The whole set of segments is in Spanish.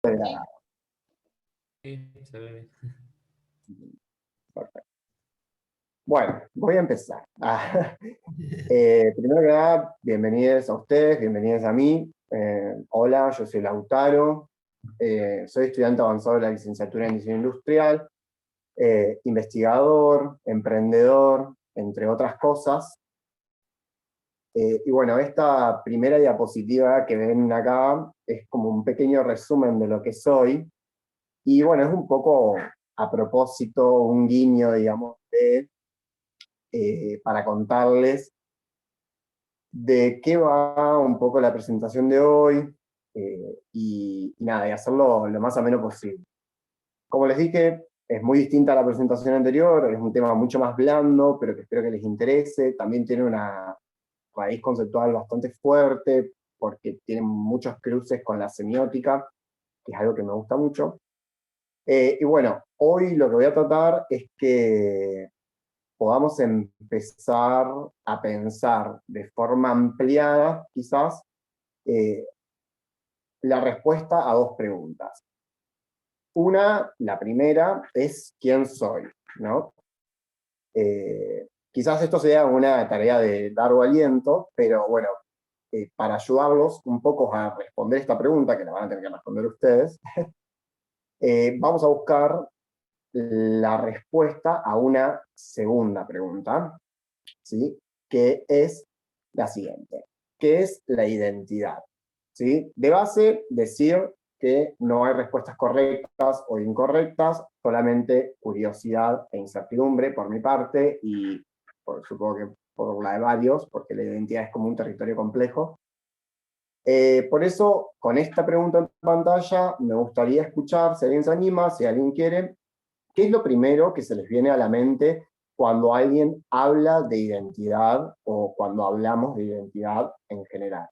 Sí. Sí, se ve bien. Perfecto. Bueno, voy a empezar. Primero que nada, bienvenidos a ustedes, bienvenidos a mí. Hola, yo soy Lautaro, soy estudiante avanzado de la licenciatura en Diseño Industrial, investigador, emprendedor, entre otras cosas. Y bueno, esta primera diapositiva que ven acá es como un pequeño resumen de lo que soy. Y bueno, es un poco a propósito, un guiño, digamos, para contarles de qué va un poco la presentación de hoy, y nada, y hacerlo lo más ameno posible. Como les dije, es muy distinta a la presentación anterior, es un tema mucho más blando, pero que espero que les interese. También tiene una raíz conceptual bastante fuerte, porque tiene muchos cruces con la semiótica, que es algo que me gusta mucho. Y bueno, hoy lo que voy a tratar es que podamos empezar a pensar de forma ampliada, quizás, eh, la respuesta a dos preguntas. Una, la primera, es ¿quién soy? ¿No? Quizás esto sea una tarea de largo aliento, pero bueno, para ayudarlos un poco a responder esta pregunta, que la van a tener que responder ustedes, vamos a buscar la respuesta a una segunda pregunta, ¿sí? Que es la siguiente. ¿Qué es la identidad? ¿Sí? De base, decir que no hay respuestas correctas o incorrectas, solamente curiosidad e incertidumbre por mi parte y supongo que por la de varios, porque la identidad es como un territorio complejo. Por eso, con esta pregunta en pantalla, me gustaría escuchar, si alguien se anima, si alguien quiere, ¿qué es lo primero que se les viene a la mente cuando alguien habla de identidad o cuando hablamos de identidad en general?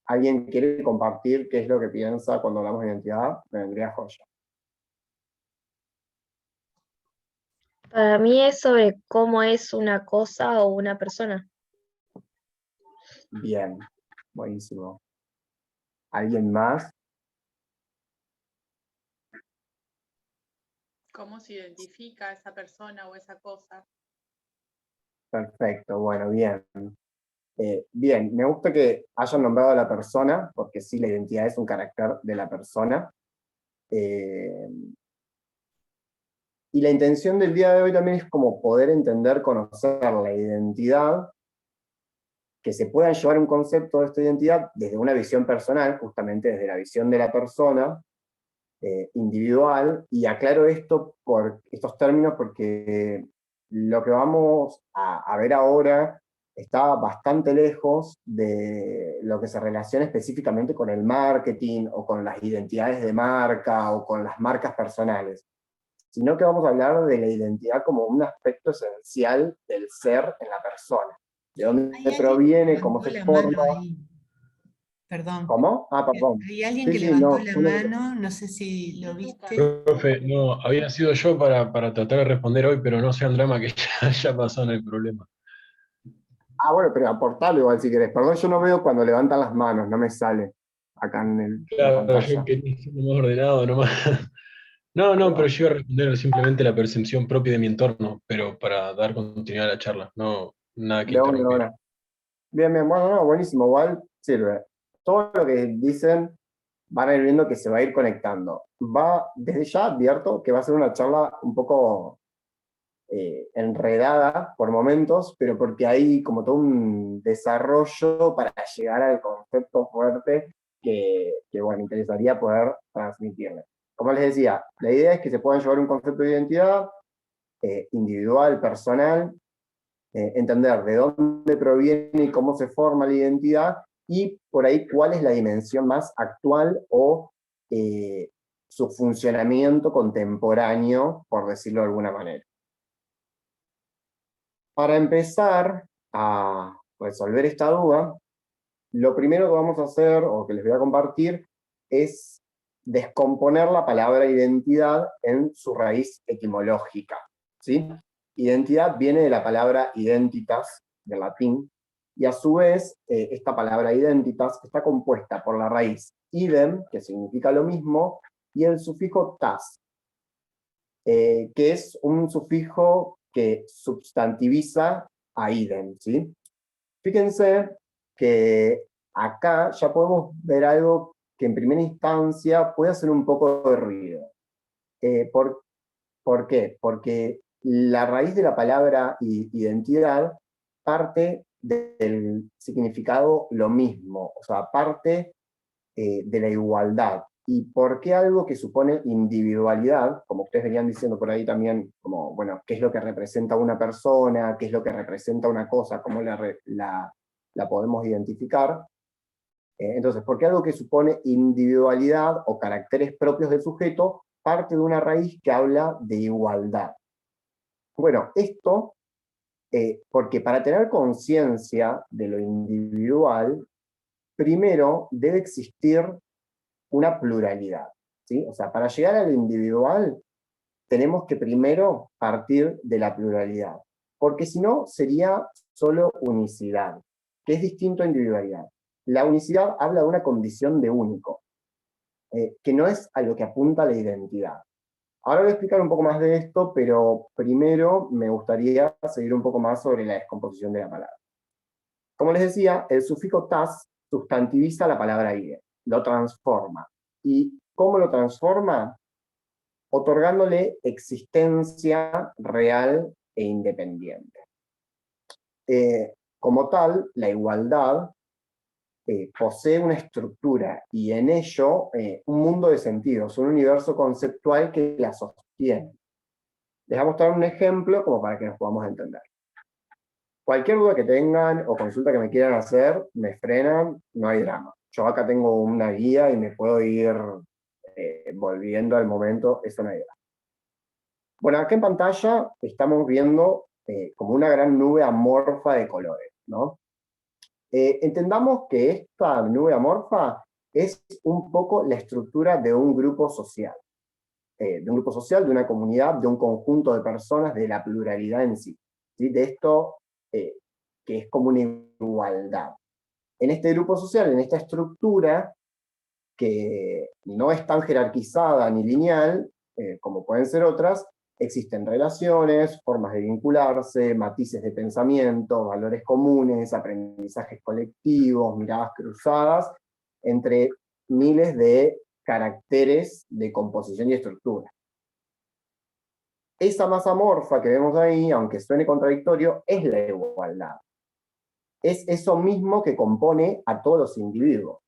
¿Alguien quiere compartir qué es lo que piensa cuando hablamos de identidad? Me vendría joya. Para mí es sobre cómo es una cosa o una persona. Bien, buenísimo. ¿Alguien más? ¿Cómo se identifica esa persona o esa cosa? Perfecto, bueno, bien. Bien, me gusta que hayan nombrado a la persona, porque sí, la identidad es un carácter de la persona. Eh, y la intención del día de hoy también es como poder entender, conocer la identidad, que se pueda llevar un concepto de esta identidad desde una visión personal, justamente desde la visión de la persona, individual, y aclaro esto por estos términos porque lo que vamos a ver ahora está bastante lejos de lo que se relaciona específicamente con el marketing o con las identidades de marca o con las marcas personales, sino que vamos a hablar de la identidad como un aspecto esencial del ser en la persona, de Hay dónde alguien que proviene, cómo levantó se la mano forma. ahí. Perdón. ¿Cómo? Ah, perdón. Hay alguien Sí, que sí, levantó no, la solo... mano, no sé si lo Lucas. viste. Profe, no, había sido yo para tratar de responder hoy, pero no sean drama que ya pasó, no hay problema. Ah, bueno, pero aportalo igual si querés. Perdón, yo no veo cuando levantan las manos, no me sale acá en la Claro, yo pantalla. quería ser más ordenado nomás. No, Ahí no, pero va. yo iba a responder simplemente la percepción propia de mi entorno, pero para dar continuidad a la charla, no nada que De una, de interrumpir. una. Bien, bien, bueno, no, buenísimo, igual sirve. Todo lo que dicen van a ir viendo que se va a ir conectando. Desde ya advierto que va a ser una charla un poco enredada por momentos, pero porque hay como todo un desarrollo para llegar al concepto fuerte que bueno, interesaría poder transmitirle. Como les decía, la idea es que se puedan llevar un concepto de identidad individual, personal, entender de dónde proviene y cómo se forma la identidad y por ahí cuál es la dimensión más actual o eh, su funcionamiento contemporáneo, por decirlo de alguna manera. Para empezar a resolver esta duda, lo primero que vamos a hacer, o que les voy a compartir, es descomponer la palabra identidad en su raíz etimológica, ¿sí? Identidad viene de la palabra identitas, del latín, y a su vez, esta palabra identitas está compuesta por la raíz idem, que significa lo mismo, y el sufijo tas, que es un sufijo que sustantiviza a idem, ¿sí? Fíjense que acá ya podemos ver algo que en primera instancia puede hacer un poco de ruido. ¿Por qué? Porque la raíz de la palabra identidad parte del significado lo mismo, o sea, parte de la igualdad. ¿Y por qué algo que supone individualidad, como ustedes venían diciendo por ahí también, como, bueno, qué es lo que representa una persona, qué es lo que representa una cosa, cómo la podemos identificar? Entonces, ¿por qué algo que supone individualidad o caracteres propios del sujeto parte de una raíz que habla de igualdad? Bueno, esto, porque para tener conciencia de lo individual, primero debe existir una pluralidad, ¿sí? O sea, para llegar a lo individual, tenemos que primero partir de la pluralidad, porque si no, sería solo unicidad, que es distinto a individualidad. La unicidad habla de una condición de único, que no es a lo que apunta la identidad. Ahora voy a explicar un poco más de esto, pero primero me gustaría seguir un poco más sobre la descomposición de la palabra. Como les decía, el sufijo tas sustantiviza la palabra ide, lo transforma. ¿Y cómo lo transforma? Otorgándole existencia real e independiente. Como tal, la igualdad posee una estructura y en ello un mundo de sentidos, un universo conceptual que la sostiene. Les voy a mostrar un ejemplo como para que nos podamos entender. Cualquier duda que tengan o consulta que me quieran hacer, me frenan, no hay drama. Yo acá tengo una guía y me puedo ir volviendo al momento, eso no hay drama. Bueno, acá en pantalla estamos viendo como una gran nube amorfa de colores, ¿no? Entendamos que esta nube amorfa es un poco la estructura de un grupo social. De una comunidad, de un conjunto de personas, de la pluralidad en sí. ¿Sí? De esto que es como una igualdad. En este grupo social, en esta estructura, que no es tan jerarquizada ni lineal, como pueden ser otras, existen relaciones, formas de vincularse, matices de pensamiento, valores comunes, aprendizajes colectivos, miradas cruzadas, entre miles de caracteres de composición y estructura. Esa masa amorfa que vemos ahí, aunque suene contradictorio, es la igualdad. Es eso mismo que compone a todos los individuos.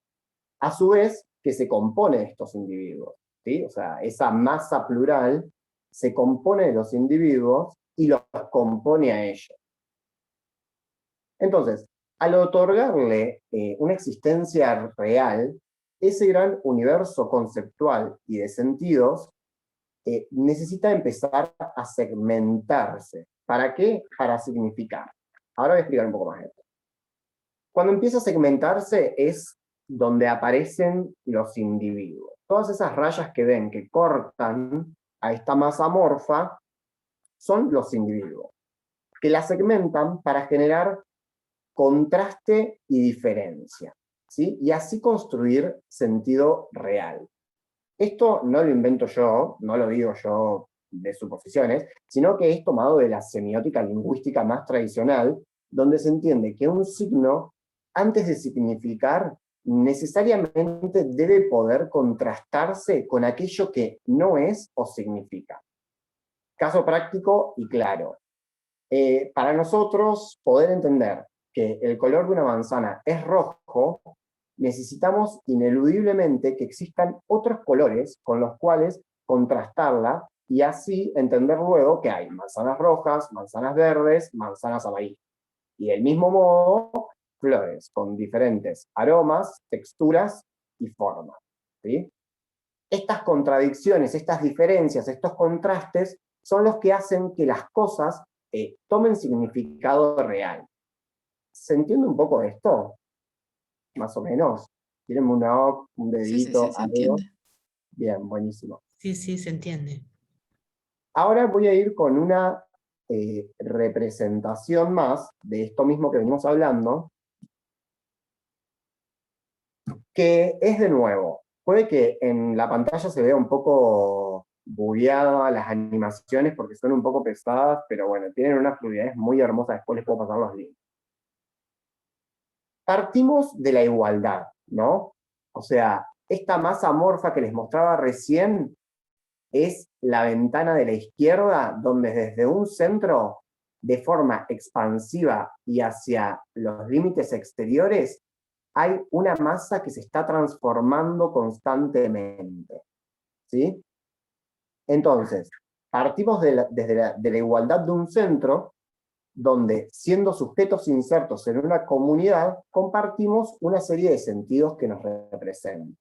A su vez, que se compone de estos individuos, ¿sí? O sea, esa masa plural se compone de los individuos y los compone a ellos. Entonces, al otorgarle una existencia real, ese gran universo conceptual y de sentidos necesita empezar a segmentarse. ¿Para qué? Para significar. Ahora voy a explicar un poco más esto. Cuando empieza a segmentarse es donde aparecen los individuos. Todas esas rayas que ven que cortan a esta masa amorfa son los individuos, que la segmentan para generar contraste y diferencia, ¿sí? Y así construir sentido real. Esto no lo invento yo, no lo digo yo de suposiciones, sino que es tomado de la semiótica lingüística más tradicional, donde se entiende que un signo, antes de significar, necesariamente debe poder contrastarse con aquello que no es o significa. Caso práctico y claro. Para nosotros poder entender que el color de una manzana es rojo, necesitamos ineludiblemente que existan otros colores con los cuales contrastarla y así entender luego que hay manzanas rojas, manzanas verdes, manzanas amarillas. Y del mismo modo, flores con diferentes aromas, texturas y formas, ¿sí? Estas contradicciones, estas diferencias, estos contrastes son los que hacen que las cosas tomen significado real. ¿Se entiende un poco esto? Más o menos. Tírenme una O, un dedito, Sí, se algo. entiende. Bien, buenísimo. Sí, se entiende. Ahora voy a ir con una representación más de esto mismo que venimos hablando, que es de nuevo puede que en la pantalla se vea un poco bugueada las animaciones porque son un poco pesadas, pero bueno, tienen unas fluidez muy hermosas, después les puedo pasar los links. Partimos de la igualdad, ¿no? O sea, esta masa amorfa que les mostraba recién es la ventana de la izquierda, donde desde un centro, de forma expansiva y hacia los límites exteriores, hay una masa que se está transformando constantemente, ¿sí? Entonces, partimos de la igualdad de un centro, donde, siendo sujetos insertos en una comunidad, compartimos una serie de sentidos que nos representan.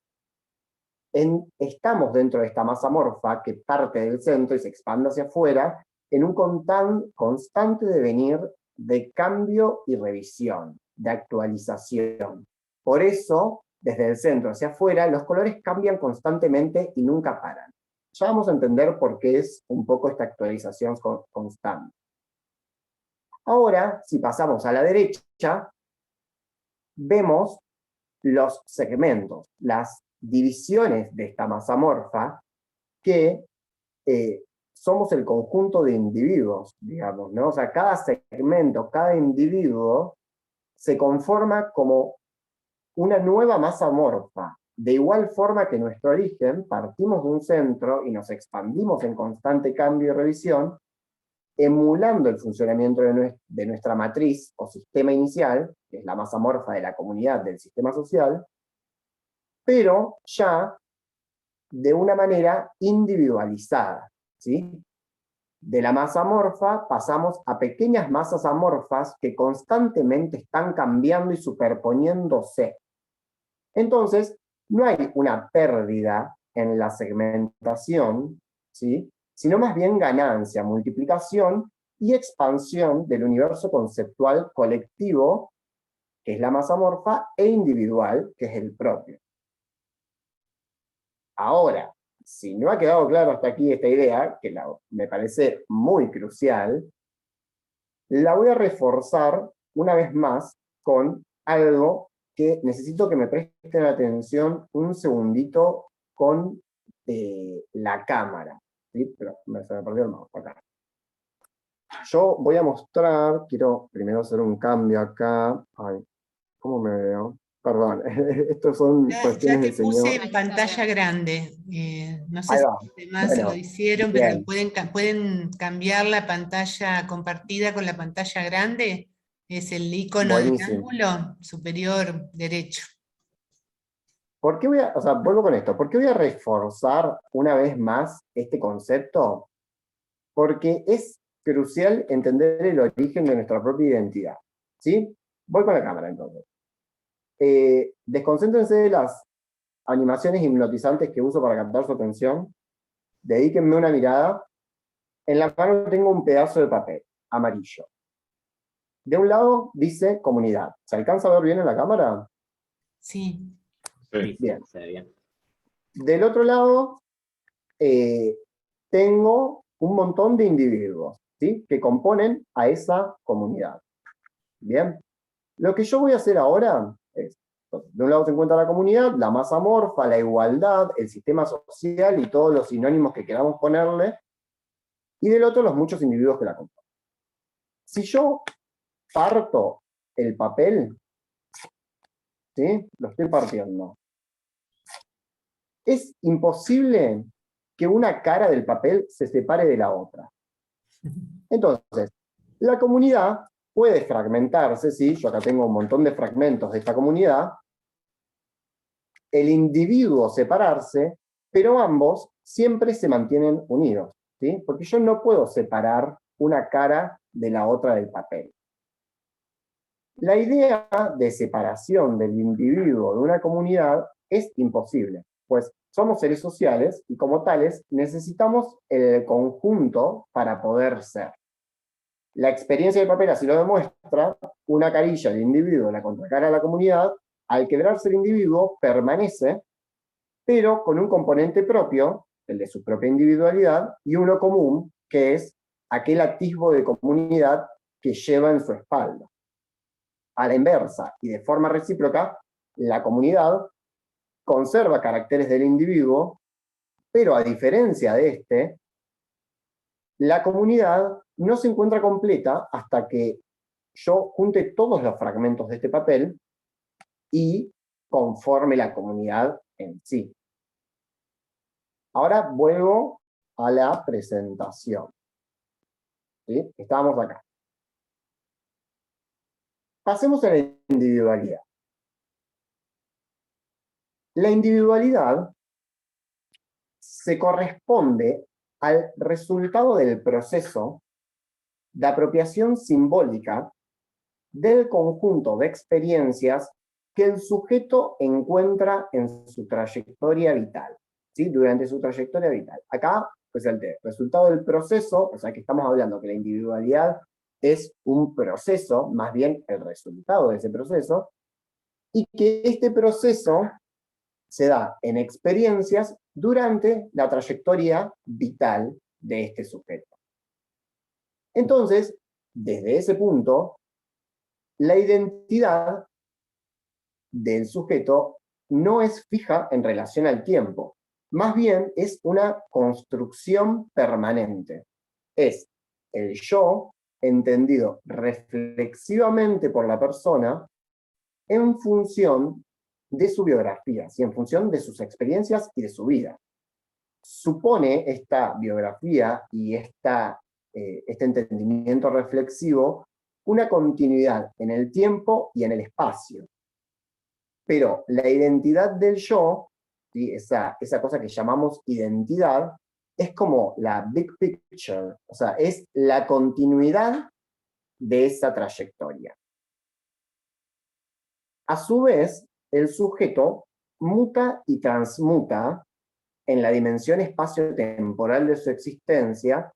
Estamos dentro de esta masa amorfa que parte del centro y se expande hacia afuera, en un constante devenir de cambio y revisión, de actualización. Por eso, desde el centro hacia afuera, los colores cambian constantemente y nunca paran. Ya vamos a entender por qué es un poco esta actualización constante. Ahora, si pasamos a la derecha, vemos los segmentos, las divisiones de esta masa amorfa, que somos el conjunto de individuos, digamos, ¿no? O sea, cada segmento, cada individuo se conforma como una nueva masa amorfa. De igual forma que nuestro origen, partimos de un centro y nos expandimos en constante cambio y revisión, emulando el funcionamiento de nuestra matriz o sistema inicial, que es la masa amorfa de la comunidad del sistema social, pero ya de una manera individualizada, ¿sí? De la masa amorfa pasamos a pequeñas masas amorfas que constantemente están cambiando y superponiéndose. Entonces, no hay una pérdida en la segmentación, ¿sí? Sino más bien ganancia, multiplicación y expansión del universo conceptual colectivo, que es la masa amorfa, e individual, que es el propio. Ahora, si no ha quedado claro hasta aquí esta idea, que me parece muy crucial, la voy a reforzar una vez más con algo que necesito que me presten atención un segundito con la cámara. ¿Sí? Pero se me perdió el mouse acá. Yo voy a mostrar, quiero primero hacer un cambio acá. Ay, ¿cómo me veo? Perdón, estos son Ya cuestiones te del puse señor. en pantalla grande. No sé Ahí si va. los demás Bueno, lo hicieron, bien. pero pueden cambiar la pantalla compartida con la pantalla grande. Es el icono del Buenísimo. ángulo superior derecho. ¿Por qué vuelvo con esto? ¿Por qué voy a reforzar una vez más este concepto? Porque es crucial entender el origen de nuestra propia identidad. ¿Sí? Voy con la cámara entonces. Desconcéntrense de las animaciones hipnotizantes que uso para captar su atención. Dedíquenme una mirada. En la mano tengo un pedazo de papel amarillo. De un lado dice comunidad. ¿Se alcanza a ver bien en la cámara? Sí. Sí. Bien. Se ve bien. Del otro lado, tengo un montón de individuos, ¿sí? Que componen a esa comunidad. Bien. Lo que yo voy a hacer ahora es, de un lado se encuentra la comunidad, la masa amorfa, la igualdad, el sistema social y todos los sinónimos que queramos ponerle, y del otro los muchos individuos que la componen. Si yo parto el papel, ¿sí? Lo estoy partiendo. Es imposible que una cara del papel se separe de la otra. Entonces, la comunidad puede fragmentarse, ¿sí? Yo acá tengo un montón de fragmentos de esta comunidad, el individuo separarse, pero ambos siempre se mantienen unidos, ¿sí? Porque yo no puedo separar una cara de la otra del papel. La idea de separación del individuo de una comunidad es imposible, pues somos seres sociales y como tales necesitamos el conjunto para poder ser. La experiencia del papel así lo demuestra, una carilla de individuo la contracara a la comunidad, al quebrarse el individuo permanece, pero con un componente propio, el de su propia individualidad, y uno común, que es aquel atisbo de comunidad que lleva en su espalda. A la inversa y de forma recíproca, la comunidad conserva caracteres del individuo, pero a diferencia de este, la comunidad no se encuentra completa hasta que yo junte todos los fragmentos de este papel y conforme la comunidad en sí. Ahora vuelvo a la presentación. ¿Sí? Estábamos acá. Pasemos a la individualidad. La individualidad se corresponde al resultado del proceso de apropiación simbólica del conjunto de experiencias que el sujeto encuentra en su trayectoria vital, ¿sí? Durante su trayectoria vital. Acá, pues el resultado del proceso, o sea que estamos hablando que la individualidad es un proceso, más bien el resultado de ese proceso, y que este proceso se da en experiencias durante la trayectoria vital de este sujeto. Entonces, desde ese punto, la identidad del sujeto no es fija en relación al tiempo, más bien es una construcción permanente. Es el yo entendido reflexivamente por la persona en función de su biografía, ¿sí? En función de sus experiencias y de su vida. Supone esta biografía y este entendimiento reflexivo una continuidad en el tiempo y en el espacio. Pero la identidad del yo, ¿sí? esa cosa que llamamos identidad, es como la big picture, o sea, es la continuidad de esa trayectoria. A su vez, el sujeto muta y transmuta en la dimensión espacio-temporal de su existencia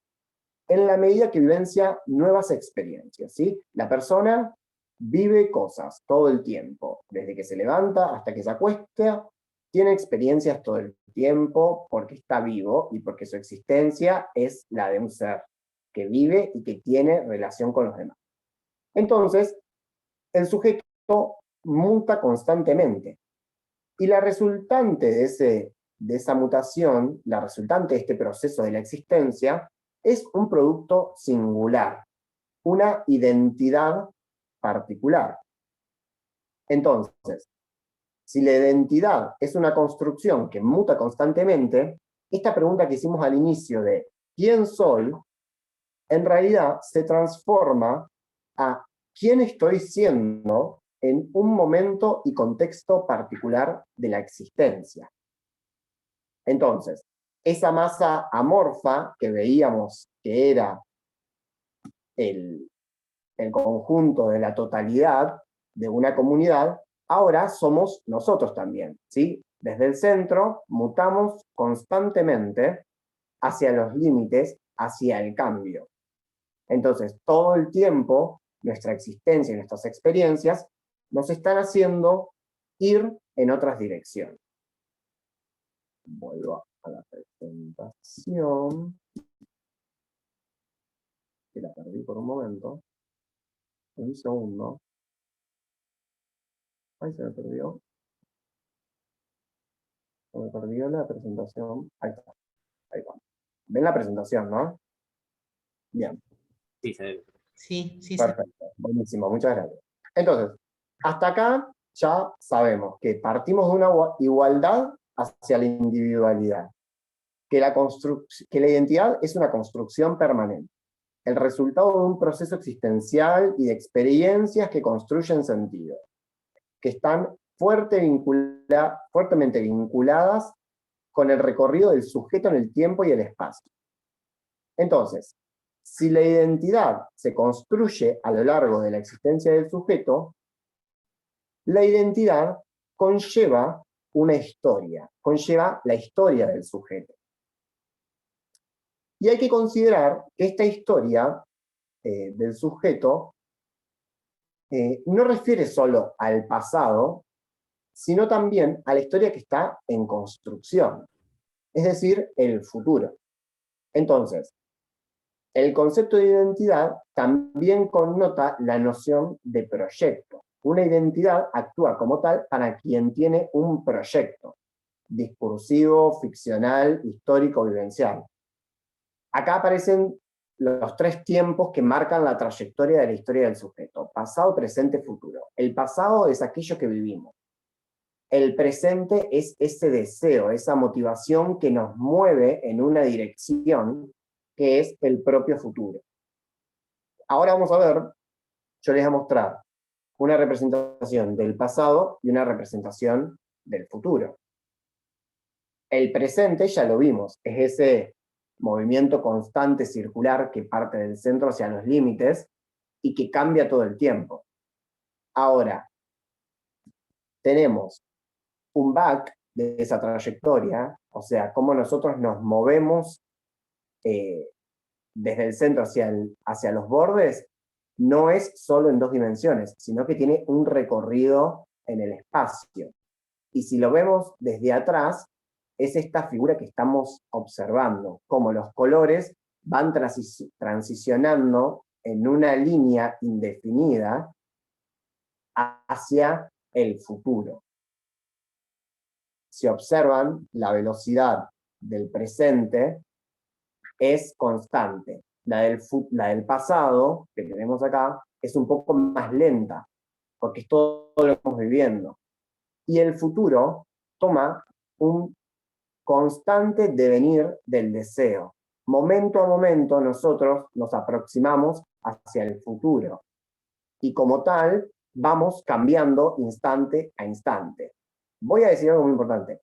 en la medida que vivencia nuevas experiencias, ¿sí? La persona vive cosas todo el tiempo, desde que se levanta hasta que se acuesta, tiene experiencias todo el tiempo porque está vivo y porque su existencia es la de un ser que vive y que tiene relación con los demás. Entonces, el sujeto muta constantemente. Y la resultante de esa mutación, la resultante de este proceso de la existencia, es un producto singular, una identidad particular. Entonces, si la identidad es una construcción que muta constantemente, esta pregunta que hicimos al inicio de ¿quién soy? En realidad se transforma a ¿quién estoy siendo en un momento y contexto particular de la existencia? Entonces, esa masa amorfa que veíamos que era el conjunto de la totalidad de una comunidad, ahora somos nosotros también, ¿sí? Desde el centro mutamos constantemente hacia los límites, hacia el cambio. Entonces, todo el tiempo, nuestra existencia y nuestras experiencias nos están haciendo ir en otras direcciones. Vuelvo a la presentación. Que la perdí por un momento. Un segundo. Ahí se me perdió. Se me perdió la presentación. Ahí está. Ahí va. ¿Ven la presentación, no? Bien. Sí, se ve. Sí, sí. Perfecto. Buenísimo, muchas gracias. Entonces, hasta acá ya sabemos que partimos de una igualdad hacia la individualidad. Que la identidad es una construcción permanente. El resultado de un proceso existencial y de experiencias que construyen sentido, que están fuertemente vinculadas con el recorrido del sujeto en el tiempo y el espacio. Entonces, si la identidad se construye a lo largo de la existencia del sujeto, la identidad conlleva una historia, conlleva la historia del sujeto. Y hay que considerar que esta historia del sujeto no refiere solo al pasado, sino también a la historia que está en construcción, es decir, el futuro. Entonces, el concepto de identidad también connota la noción de proyecto. Una identidad actúa como tal para quien tiene un proyecto. discursivo, ficcional, histórico, vivencial. Acá aparecen los 3 tiempos que marcan la trayectoria de la historia del sujeto: pasado, presente, futuro. El pasado es aquello que vivimos. El presente es ese deseo, esa motivación que nos mueve en una dirección, que es el propio futuro. Ahora vamos a ver, yo les voy a mostrar una representación del pasado y una representación del futuro. El presente ya lo vimos, es ese movimiento constante circular que parte del centro hacia los límites y que cambia todo el tiempo. Ahora, tenemos un back de esa trayectoria, o sea, cómo nosotros nos movemos desde el centro hacia los bordes, no es solo en 2 dimensiones, sino que tiene un recorrido en el espacio. Y si lo vemos desde atrás, es esta figura que estamos observando, cómo los colores van transicionando en una línea indefinida hacia el futuro. Si observan, la velocidad del presente es constante. La del pasado, que tenemos acá, es un poco más lenta, porque es todo lo que estamos viviendo. Y el futuro toma un constante devenir del deseo. Momento a momento nosotros nos aproximamos hacia el futuro. Y como tal, vamos cambiando instante a instante. Voy a decir algo muy importante.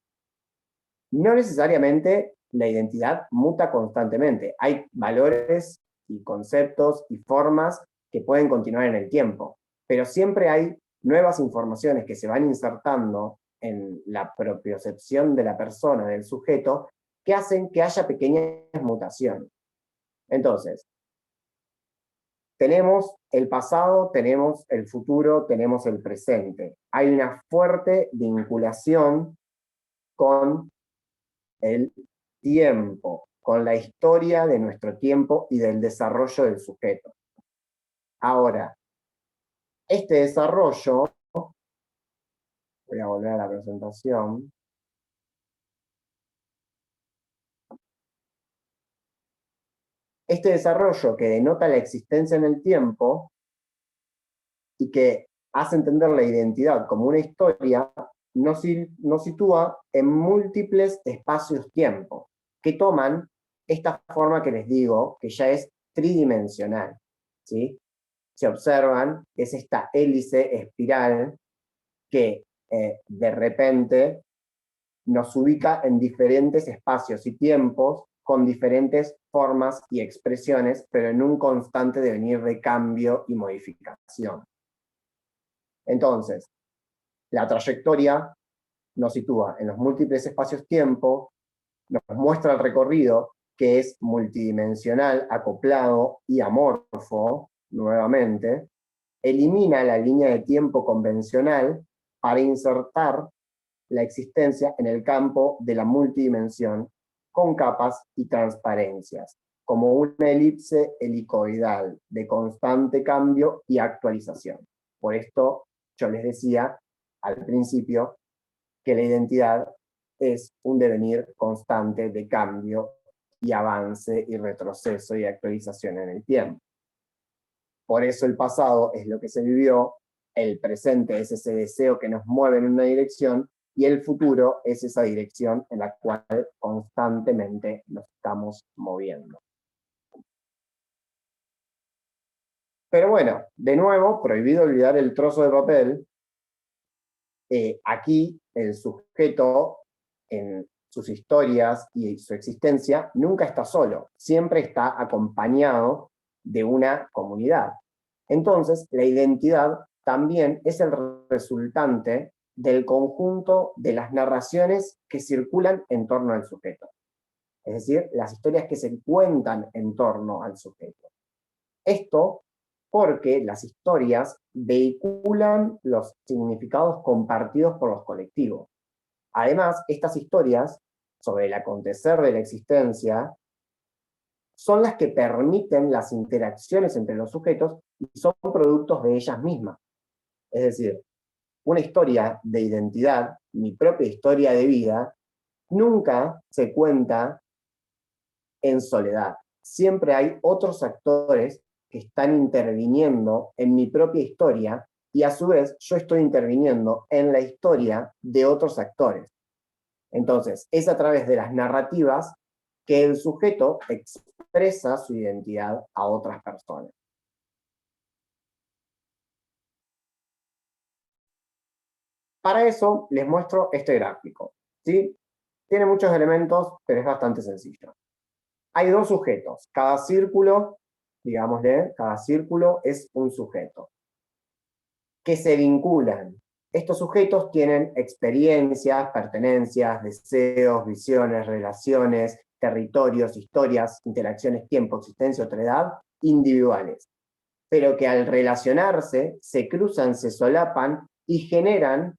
No necesariamente la identidad muta constantemente. Hay valores y conceptos y formas que pueden continuar en el tiempo, pero siempre hay nuevas informaciones que se van insertando en la propiocepción de la persona, del sujeto, que hacen que haya pequeñas mutaciones. Entonces, tenemos el pasado, tenemos el futuro, tenemos el presente. Hay una fuerte vinculación con el tiempo, con la historia de nuestro tiempo y del desarrollo del sujeto. Ahora, este desarrollo, voy a volver a la presentación. Este desarrollo que denota la existencia en el tiempo y que hace entender la identidad como una historia, nos sitúa en múltiples espacios-tiempo, que toman esta forma que les digo, que ya es tridimensional, ¿sí? Se observan, es esta hélice espiral que de repente nos ubica en diferentes espacios y tiempos con diferentes formas y expresiones, pero en un constante devenir de cambio y modificación. Entonces, la trayectoria nos sitúa en los múltiples espacios-tiempo, nos muestra el recorrido que es multidimensional, acoplado y amorfo, nuevamente, elimina la línea de tiempo convencional para insertar la existencia en el campo de la multidimensión con capas y transparencias, como una elipse helicoidal de constante cambio y actualización. Por esto yo les decía al principio que la identidad es un devenir constante de cambio y avance y retroceso y actualización en el tiempo. Por eso el pasado es lo que se vivió, el presente es ese deseo que nos mueve en una dirección y el futuro es esa dirección en la cual constantemente nos estamos moviendo. Pero bueno, de nuevo, prohibido olvidar el trozo de papel. Aquí el sujeto en sus historias y su existencia nunca está solo, siempre está acompañado de una comunidad. Entonces, la identidad también es el resultante del conjunto de las narraciones que circulan en torno al sujeto. Es decir, las historias que se cuentan en torno al sujeto. Esto porque las historias vehiculan los significados compartidos por los colectivos. Además, estas historias sobre el acontecer de la existencia son las que permiten las interacciones entre los sujetos y son productos de ellas mismas. Es decir, una historia de identidad, mi propia historia de vida, nunca se cuenta en soledad. Siempre hay otros actores que están interviniendo en mi propia historia y a su vez yo estoy interviniendo en la historia de otros actores. Entonces, es a través de las narrativas que el sujeto expresa su identidad a otras personas. Para eso les muestro este gráfico, ¿sí? Tiene muchos elementos, pero es bastante sencillo. Hay dos sujetos. Cada círculo, digámosle, cada círculo es un sujeto que se vinculan. Estos sujetos tienen experiencias, pertenencias, deseos, visiones, relaciones, territorios, historias, interacciones, tiempo, existencia, otredad, individuales, pero que al relacionarse se cruzan, se solapan y generan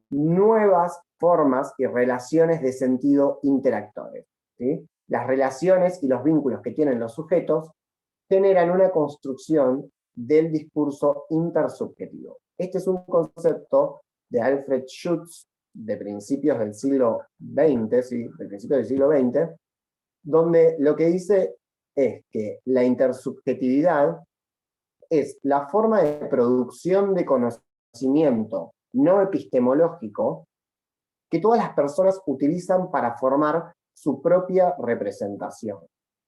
nuevas formas y relaciones de sentido interactores, ¿sí? Las relaciones y los vínculos que tienen los sujetos generan una construcción del discurso intersubjetivo. Este es un concepto de Alfred Schutz, de principios del siglo XX, ¿sí? De principios del siglo XX, donde lo que dice es que la intersubjetividad es la forma de producción de conocimiento no epistemológico que todas las personas utilizan para formar su propia representación,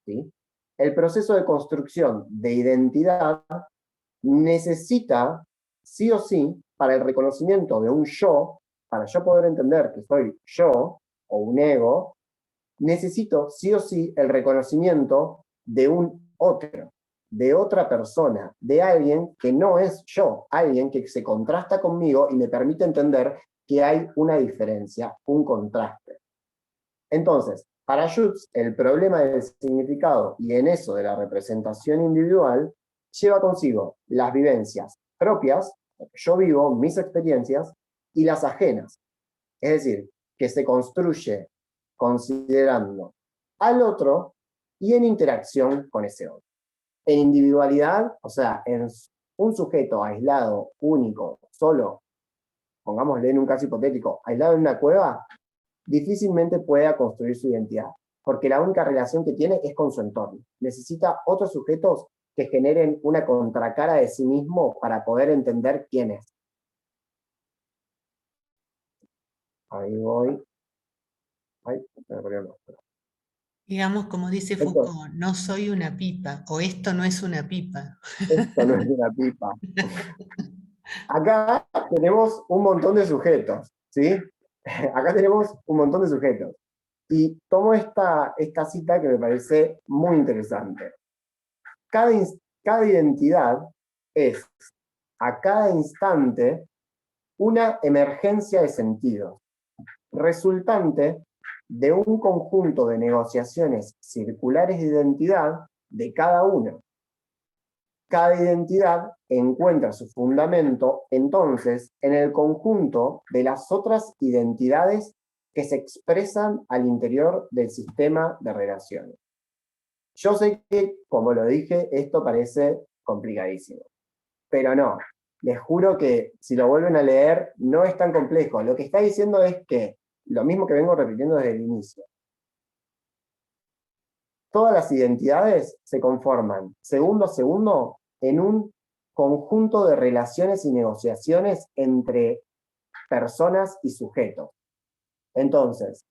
¿sí? El proceso de construcción de identidad necesita, sí o sí, para el reconocimiento de un yo, para yo poder entender que soy yo, o un ego, necesito, sí o sí, el reconocimiento de un otro, de otra persona, de alguien que no es yo, alguien que se contrasta conmigo y me permite entender que hay una diferencia, un contraste. Entonces, para Schutz, el problema del significado y en eso de la representación individual lleva consigo las vivencias propias, lo que yo vivo, mis experiencias, y las ajenas. Es decir, que se construye considerando al otro y en interacción con ese otro. En individualidad, o sea, en un sujeto aislado, único, solo, pongámosle en un caso hipotético, aislado en una cueva, difícilmente pueda construir su identidad, porque la única relación que tiene es con su entorno. Necesita otros sujetos que generen una contracara de sí mismo para poder entender quién es. Ahí voy. Ay, me perdí el rostro. Digamos, como dice Entonces, Foucault, no soy una pipa, o esto no es una pipa. esto no es una pipa. Acá tenemos un montón de sujetos, ¿sí? Acá tenemos un montón de sujetos. Y tomo esta cita que me parece muy interesante. Cada identidad es, a cada instante, una emergencia de sentidos, resultante de un conjunto de negociaciones circulares de identidad de cada uno. Cada identidad encuentra su fundamento, entonces, en el conjunto de las otras identidades que se expresan al interior del sistema de relaciones. Yo sé que, como lo dije, esto parece complicadísimo, pero no. Les juro que si lo vuelven a leer, no es tan complejo. Lo que está diciendo es que, lo mismo que vengo repitiendo desde el inicio, todas las identidades se conforman, segundo a segundo, en un conjunto de relaciones y negociaciones entre personas y sujetos. Entonces,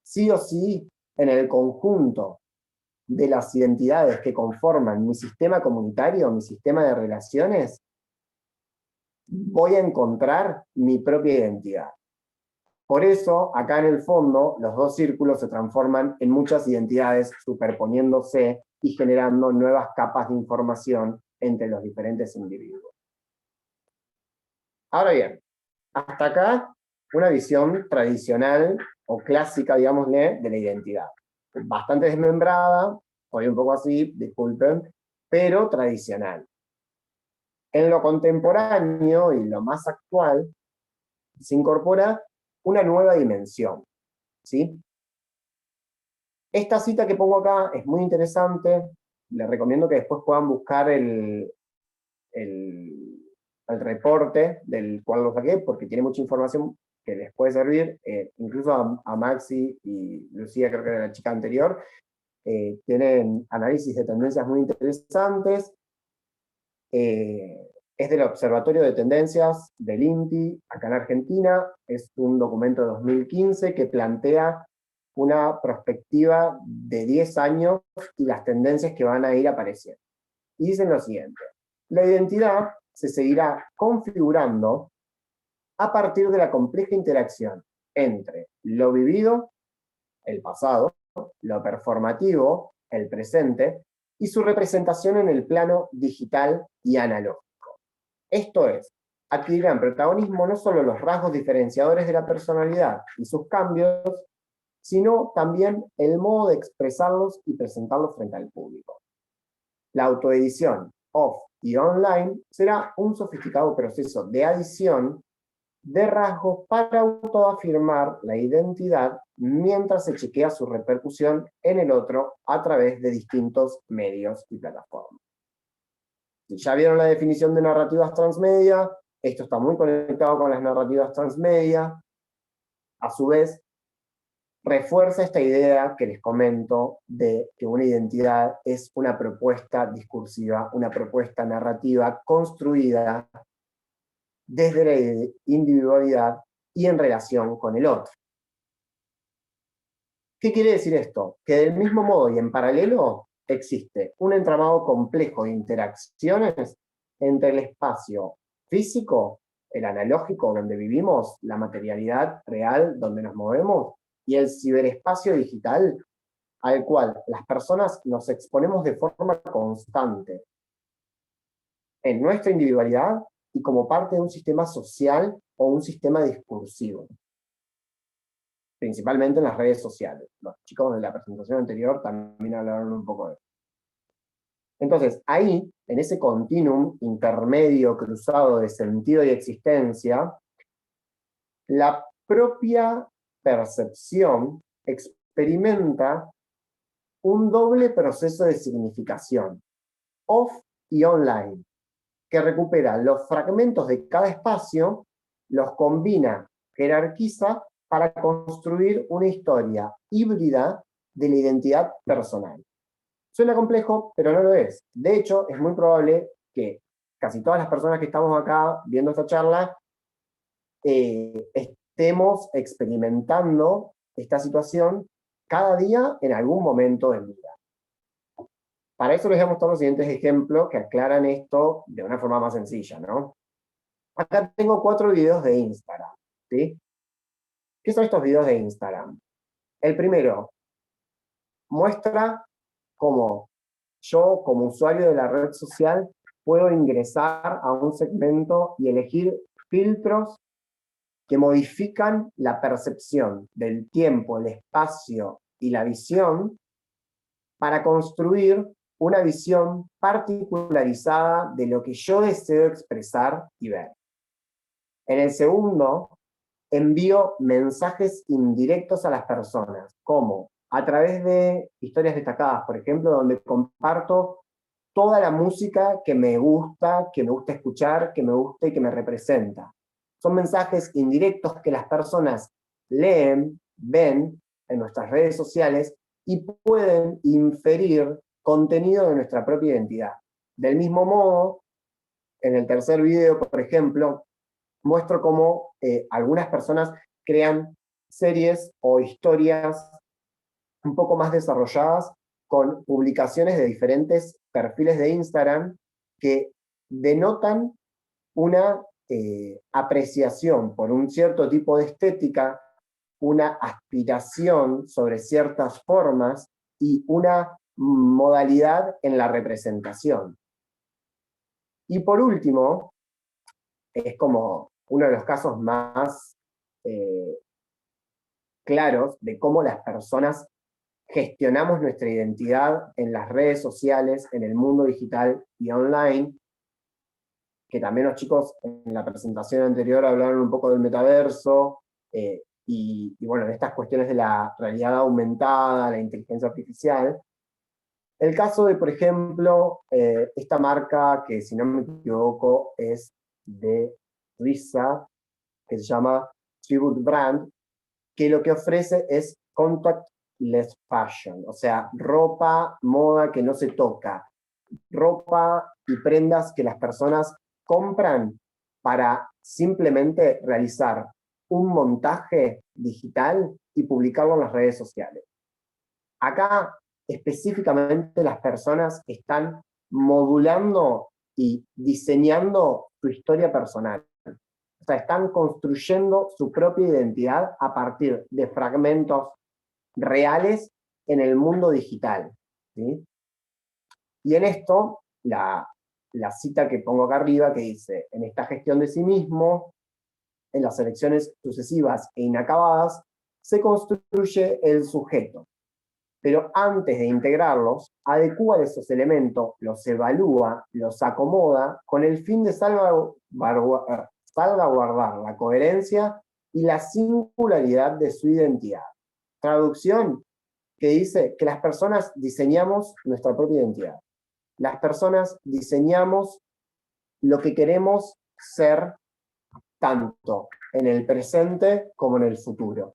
sí o sí, en el conjunto de las identidades que conforman mi sistema comunitario, mi sistema de relaciones, voy a encontrar mi propia identidad. Por eso, acá en el fondo, los dos círculos se transforman en muchas identidades superponiéndose y generando nuevas capas de información entre los diferentes individuos. Ahora bien, hasta acá una visión tradicional o clásica, digámosle, de la identidad. Bastante desmembrada, soy un poco así, disculpen, pero tradicional. En lo contemporáneo y lo más actual, se incorpora una nueva dimensión, ¿sí? Esta cita que pongo acá es muy interesante, les recomiendo que después puedan buscar el reporte del cual lo saqué, porque tiene mucha información que les puede servir, incluso a Maxi y Lucía, creo que era la chica anterior, tienen análisis de tendencias muy interesantes. Es del Observatorio de Tendencias del INTI, acá en Argentina. Es un documento de 2015 que plantea una perspectiva de 10 años y las tendencias que van a ir apareciendo. Y dicen lo siguiente: la identidad se seguirá configurando a partir de la compleja interacción entre lo vivido, el pasado, lo performativo, el presente, y su representación en el plano digital y analógico. Esto es, adquirirán protagonismo no solo los rasgos diferenciadores de la personalidad y sus cambios, sino también el modo de expresarlos y presentarlos frente al público. La autoedición off y online será un sofisticado proceso de adición de rasgos para autoafirmar la identidad mientras se chequea su repercusión en el otro a través de distintos medios y plataformas. Si ya vieron la definición de narrativas transmedia, esto está muy conectado con las narrativas transmedia. A su vez, refuerza esta idea que les comento de que una identidad es una propuesta discursiva, una propuesta narrativa construida desde la individualidad y en relación con el otro. ¿Qué quiere decir esto? Que del mismo modo y en paralelo existe un entramado complejo de interacciones entre el espacio físico, el analógico donde vivimos, la materialidad real donde nos movemos, y el ciberespacio digital al cual las personas nos exponemos de forma constante en nuestra individualidad y como parte de un sistema social o un sistema discursivo, principalmente en las redes sociales. Los chicos de la presentación anterior también hablaron un poco de eso. Entonces, ahí, en ese continuum intermedio cruzado de sentido y existencia, la propia percepción experimenta un doble proceso de significación, off y online, que recupera los fragmentos de cada espacio, los combina, jerarquiza para construir una historia híbrida de la identidad personal. Suena complejo, pero no lo es. De hecho, es muy probable que casi todas las personas que estamos acá viendo esta charla estemos experimentando esta situación cada día en algún momento del día. Para eso les voy a mostrar los siguientes ejemplos que aclaran esto de una forma más sencilla, ¿no? Acá tengo 4 videos de Instagram, ¿sí? ¿Qué son estos videos de Instagram? El primero muestra cómo yo, como usuario de la red social, puedo ingresar a un segmento y elegir filtros que modifican la percepción del tiempo, el espacio y la visión para construir una visión particularizada de lo que yo deseo expresar y ver. En el segundo, envío mensajes indirectos a las personas, como a través de historias destacadas, por ejemplo, donde comparto toda la música que me gusta escuchar, que me gusta y que me representa. Son mensajes indirectos que las personas leen, ven en nuestras redes sociales y pueden inferir contenido de nuestra propia identidad. Del mismo modo, en el tercer video, por ejemplo, muestro cómo algunas personas crean series o historias un poco más desarrolladas con publicaciones de diferentes perfiles de Instagram que denotan una apreciación por un cierto tipo de estética, una aspiración sobre ciertas formas y una modalidad en la representación. Y por último, es como uno de los casos más claros de cómo las personas gestionamos nuestra identidad en las redes sociales, en el mundo digital y online, que también los chicos en la presentación anterior hablaron un poco del metaverso, y bueno, de estas cuestiones de la realidad aumentada, la inteligencia artificial. El caso de, por ejemplo, esta marca, que si no me equivoco es de Suiza, que se llama Pivot Brand, que lo que ofrece es contactless fashion, o sea, ropa, moda que no se toca, ropa y prendas que las personas compran para simplemente realizar un montaje digital y publicarlo en las redes sociales. Acá específicamente las personas están modulando y diseñando su historia personal. O sea, están construyendo su propia identidad a partir de fragmentos reales en el mundo digital, ¿sí? Y en esto, la cita que pongo acá arriba, que dice, en esta gestión de sí mismo, en las elecciones sucesivas e inacabadas, se construye el sujeto. Pero antes de integrarlos, adecúa esos elementos, los evalúa, los acomoda, con el fin de salvaguardar la coherencia y la singularidad de su identidad. Traducción que dice que las personas diseñamos nuestra propia identidad. Las personas diseñamos lo que queremos ser tanto en el presente como en el futuro.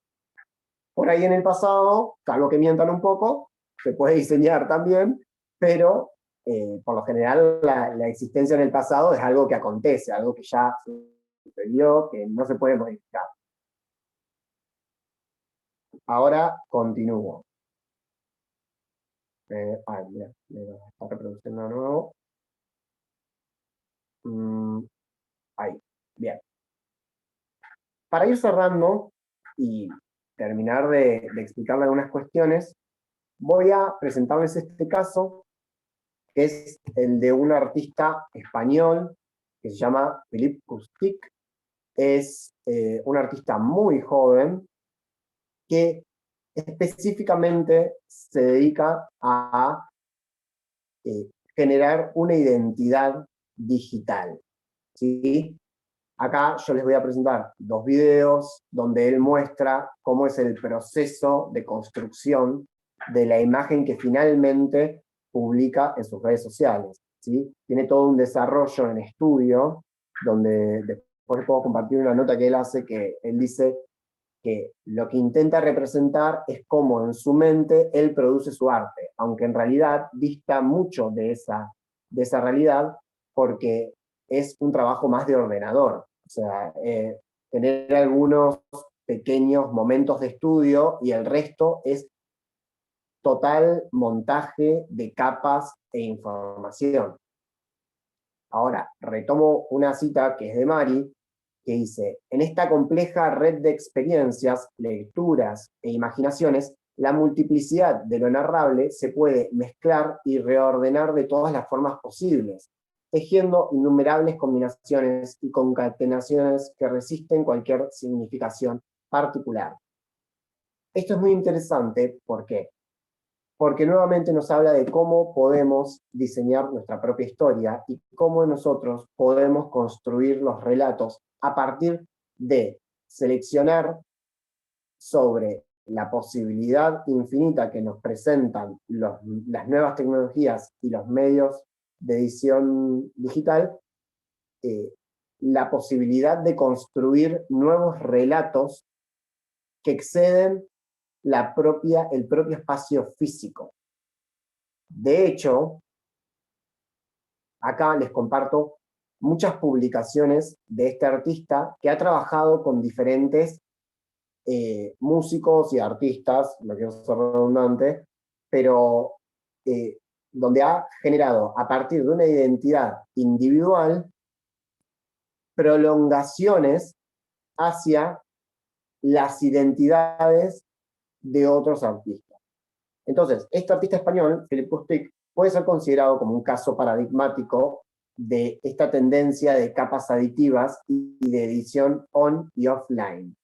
Por ahí en el pasado, salvo que mientan un poco, se puede diseñar también, pero por lo general la existencia en el pasado es algo que acontece, algo que ya sucedió, que no se puede modificar. Ahora continúo. Mira, me está reproduciendo de nuevo. Ahí, bien. Para ir cerrando y terminar de explicarle algunas cuestiones, voy a presentarles este caso, que es el de un artista español que se llama Philippe Coustic. Es un artista muy joven que específicamente se dedica a generar una identidad digital, ¿sí? Acá yo les voy a presentar 2 videos donde él muestra cómo es el proceso de construcción de la imagen que finalmente publica en sus redes sociales, ¿sí? Tiene todo un desarrollo en estudio, donde después puedo compartir una nota que él hace, que él dice que lo que intenta representar es cómo en su mente él produce su arte, aunque en realidad dista mucho de esa realidad, porque es un trabajo más de ordenador. O sea, tener algunos pequeños momentos de estudio y el resto es total montaje de capas e información. Ahora, retomo una cita que es de Mari, que dice, en esta compleja red de experiencias, lecturas e imaginaciones, la multiplicidad de lo narrable se puede mezclar y reordenar de todas las formas posibles, tejiendo innumerables combinaciones y concatenaciones que resisten cualquier significación particular. Esto es muy interesante, ¿por qué? Porque nuevamente nos habla de cómo podemos diseñar nuestra propia historia y cómo nosotros podemos construir los relatos a partir de seleccionar sobre la posibilidad infinita que nos presentan las nuevas tecnologías y los medios de edición digital, la posibilidad de construir nuevos relatos que exceden el propio espacio físico. De hecho, acá les comparto muchas publicaciones de este artista que ha trabajado con diferentes músicos y artistas, no quiero ser redundante, pero donde ha generado a partir de una identidad individual prolongaciones hacia las identidades de otros artistas. Entonces, este artista español, Philippe Coustic, puede ser considerado como un caso paradigmático de esta tendencia de capas aditivas y de edición on y offline.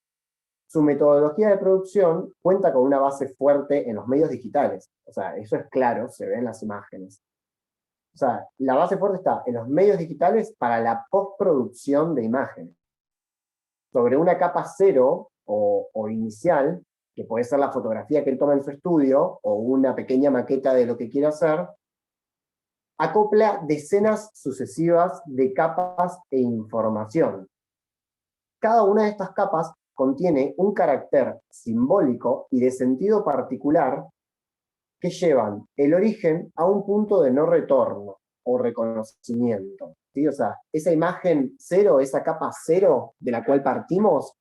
Su metodología de producción cuenta con una base fuerte en los medios digitales. O sea, eso es claro, se ve en las imágenes. O sea, la base fuerte está en los medios digitales para la postproducción de imágenes. Sobre una capa cero o inicial, que puede ser la fotografía que él toma en su estudio, o una pequeña maqueta de lo que quiere hacer, acopla decenas sucesivas de capas e información. Cada una de estas capas contiene un carácter simbólico y de sentido particular que llevan el origen a un punto de no retorno o reconocimiento, ¿sí? O sea, esa imagen cero, esa capa cero de la cual partimos,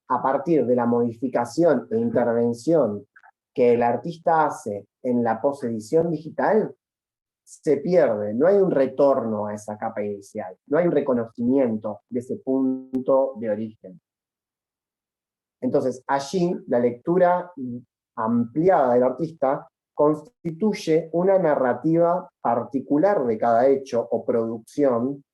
a partir de la modificación e intervención que el artista hace en la posedición digital, se pierde, no hay un retorno a esa capa inicial, no hay un reconocimiento de ese punto de origen. Entonces, allí la lectura ampliada del artista constituye una narrativa particular de cada hecho o producción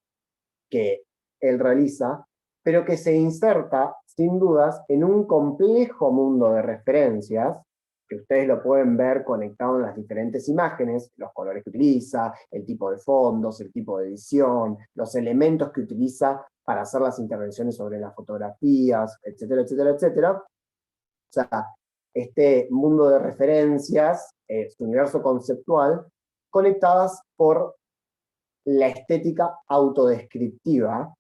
que él realiza, pero que se inserta, sin dudas, en un complejo mundo de referencias, que ustedes lo pueden ver conectado en las diferentes imágenes, los colores que utiliza, el tipo de fondos, el tipo de edición, los elementos que utiliza para hacer las intervenciones sobre las fotografías, etcétera, etcétera, etcétera. O sea, este mundo de referencias, su universo conceptual, conectadas por la estética autodescriptiva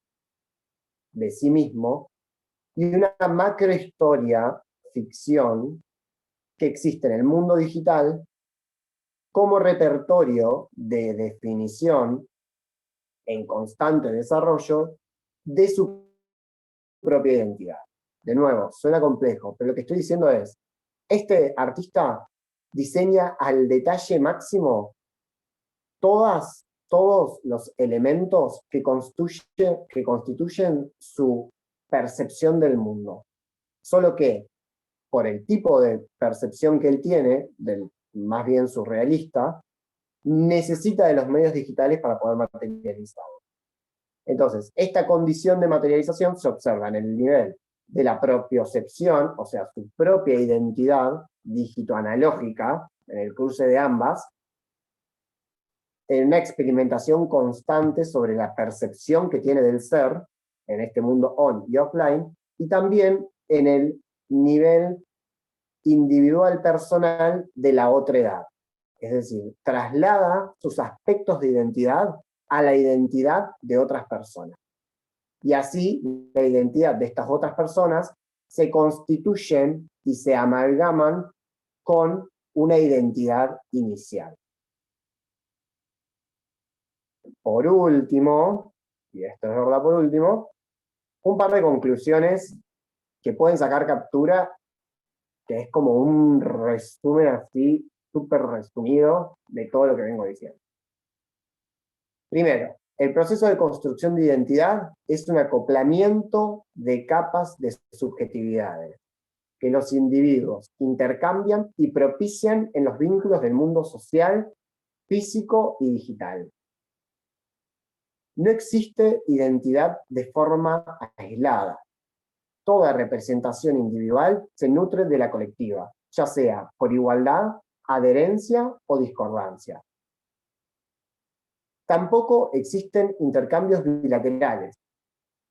de sí mismo y una macrohistoria, ficción, que existe en el mundo digital como repertorio de definición en constante desarrollo de su propia identidad. De nuevo, suena complejo, pero lo que estoy diciendo es, este artista diseña al detalle máximo todos los elementos que constituyen su percepción del mundo. Solo que, por el tipo de percepción que él tiene, del más bien surrealista, necesita de los medios digitales para poder materializarlo. Entonces, esta condición de materialización se observa en el nivel de la propiocepción, o sea, su propia identidad dígito-analógica, en el cruce de ambas, en una experimentación constante sobre la percepción que tiene del ser, en este mundo on y offline, y también en el nivel individual personal de la otredad. Es decir, traslada sus aspectos de identidad a la identidad de otras personas. Y así, la identidad de estas otras personas se constituyen y se amalgaman con una identidad inicial. Por último, y esto es verdad por último, un par de conclusiones que pueden sacar captura, que es como un resumen así, súper resumido de todo lo que vengo diciendo. Primero, el proceso de construcción de identidad es un acoplamiento de capas de subjetividades que los individuos intercambian y propician en los vínculos del mundo social, físico y digital. No existe identidad de forma aislada. Toda representación individual se nutre de la colectiva, ya sea por igualdad, adherencia o discordancia. Tampoco existen intercambios bilaterales.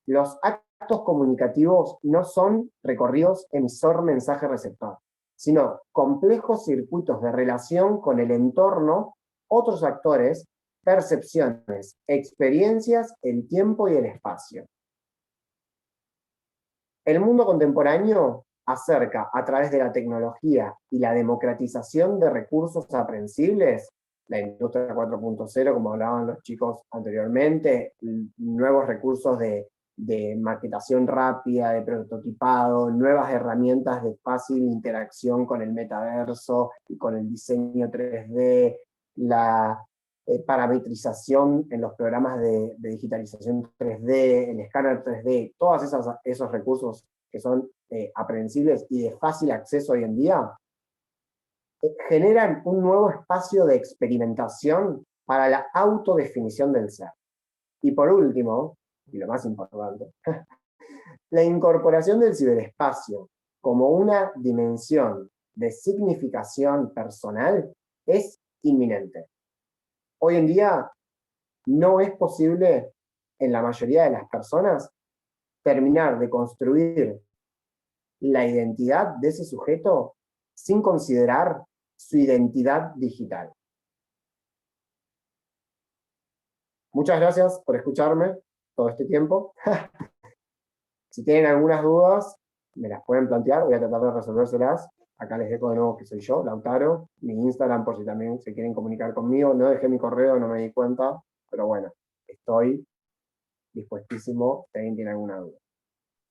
Los actos comunicativos no son recorridos emisor-mensaje-receptor, sino complejos circuitos de relación con el entorno, otros actores, percepciones, experiencias, el tiempo y el espacio. El mundo contemporáneo acerca, a través de la tecnología y la democratización de recursos aprehensibles, la industria 4.0, como hablaban los chicos anteriormente, nuevos recursos de maquetación rápida, de prototipado, nuevas herramientas de fácil interacción con el metaverso y con el diseño 3D, la parametrización en los programas de digitalización 3D, el escáner 3D, todos esos recursos que son aprehensibles y de fácil acceso hoy en día, generan un nuevo espacio de experimentación para la autodefinición del ser. Y por último, y lo más importante, la incorporación del ciberespacio como una dimensión de significación personal es inminente. Hoy en día no es posible, en la mayoría de las personas, terminar de construir la identidad de ese sujeto sin considerar su identidad digital. Muchas gracias por escucharme todo este tiempo. Si tienen algunas dudas, me las pueden plantear, voy a tratar de resolvérselas. Acá les dejo de nuevo que soy yo, Lautaro, mi Instagram por si también se quieren comunicar conmigo, no dejé mi correo, no me di cuenta, pero bueno, estoy dispuestísimo si alguien tiene alguna duda.